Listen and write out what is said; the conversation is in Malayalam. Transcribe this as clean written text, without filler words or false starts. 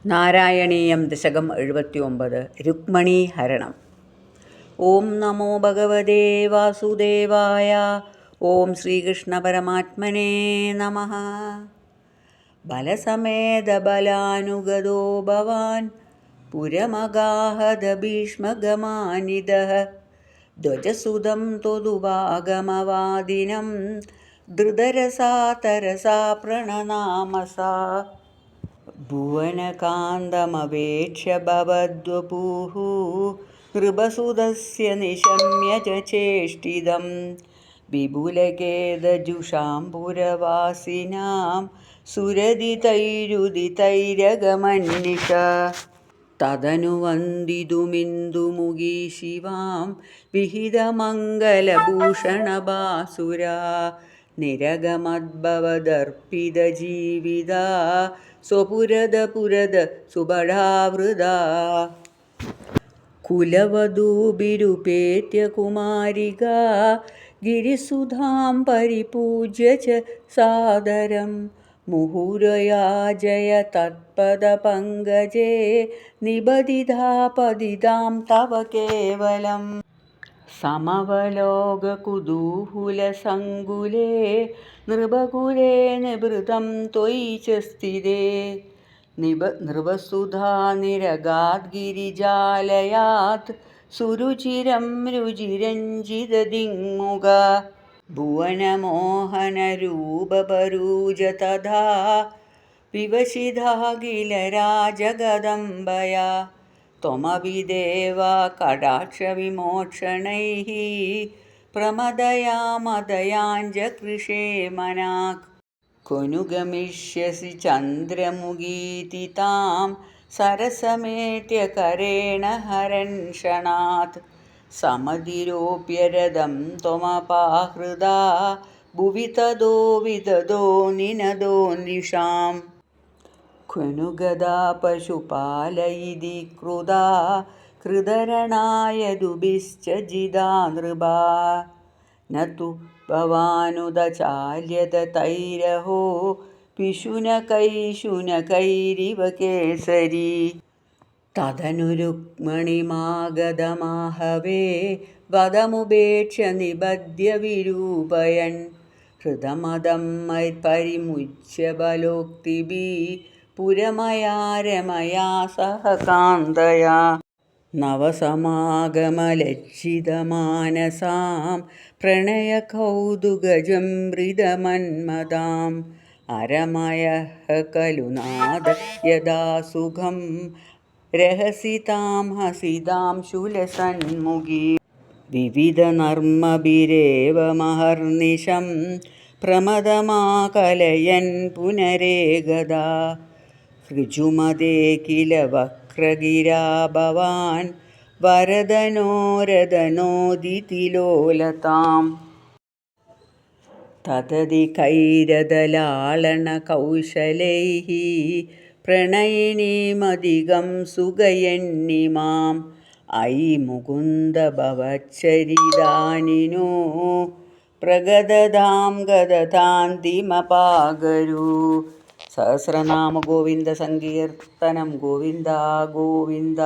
നാരായണീയം ദശകം 79 രുക്മിണീഹരണം. ഓം നമോ ഭഗവതേ വാസുദേവായ. ഓം ശ്രീകൃഷ്ണ പരമാത്മനേ നമഃ. ബലസമേത ബലാനുഗതോ ഭവാൻ പുരമഗാഹത ഭീഷ്മഗമാനിതഃ ധ്വജസുതം ത്വദുപാഗമവാദിനം ധൃതരസാ തരസാ പ്രണനാമസാ. ഭുവനകാന്തമവേക്ഷ്യ ഭവദ്വപുഃ നൃപസുതസ്യ നിശമ്യ ച ചേഷ്ടിതം വിപുലഖേദജുഷാം പുരവാസിനാം സുരദിതൈരുദിതൈരഗമന്നിഷ. തദനു വന്ദിതുമിന്ദുമുഖീ ശിവാം വിഹിതമംഗലഭൂഷണഭാസുരാ നിരഗമദ്ഭവദർപ്പിതജീവിതാ സ്വപുരദ സുബടാവൃതാ. കുലവധൂഭിരുപേത്യ കുമാരികാ ഗിരിസുധാം പരിപൂജ്യ ച സാദരം മുഹുരയാജയ തത്പദപങ്കജേ നിബദിതാ പതിതാം തവ കേവലം. സമവലോകകുതൂഹുലസങ്കുലേ നൃപകുലേ നിഭൃതം ത്വയി ച സ്ഥിതേ നൃപസുധാ നിരഗാദ്ഗിരിജാലയാത് സുരുചിരം രുചിരഞ്ജിതദിങ്മുഖ. ഭുവനമോഹനരൂപപരൂജ തഥാ വിവശിതാഖിലരാജഗദംബയാ ത്വമപി ദേവാ കടാക്ഷവിമോക്ഷണൈഃ പ്രമദയാമദയാഞ്ജകൃഷേ മനാക്. ക്വനു ഗമിഷ്യസി ചന്ദ്രമുഖീതി താം സരസമേത്യ കരേണ ഹരൻഷണാത് സമതിരോപ്യരഥം ത്വമപാഹൃതാ ഭുവി തതോ വിതതോ നിനദോന്വിഷാം. ക്വനു ഗദാ പശുപാലയിതി ക്രുധാ കൃതരണായതുഭിശ്ച ജിതാ നൃപാ ന തു ഭവാനുദചാല്യത തൈരഹോ പിശുനകൈശുനകൈരിവ കേസരി. തദനു രുക്മിണീമാഗതമാഹവേ വദമുപേക്ഷ്യ നിബധ്യ വിരൂപയൻ ഹൃദമദം പരിമുച്യ ബലോക്തിഭിഃ പുരമയാ രമയാ സഹ കാന്തയാ. നവസമാഗമലജ്ജിതമാനസാം പ്രണയകൗതുകജംഭൃതമന്മദാം അരമയഃ ഖലു നാദ യദാ സുഖം രഹസി താം ഹസിതാം ശൂലസന്മുഖീം. വിവിധനർമ്മഭിരേവ മഹർനിശം പ്രമദമാകലയൻ പുനരേകദാ ഋജുമദേ കില വക്രഗിരാ ഭവാൻ വരദനോരദനോദിതിലോലതാം. തദതി കൈരദലാളനകൗശലൈഃ പ്രണയിനീമധികം സുഖയന്നിമാം അയി മുകുന്ദ ഭവച്ചരിതാനിനോ പ്രഗദതാം ഗദതാന്തിമപാഗരു. സഹസ്രനാമ ഗോവിന്ദ സങ്കീർത്തനം ഗോവിന്ദ ഗോവിന്ദ.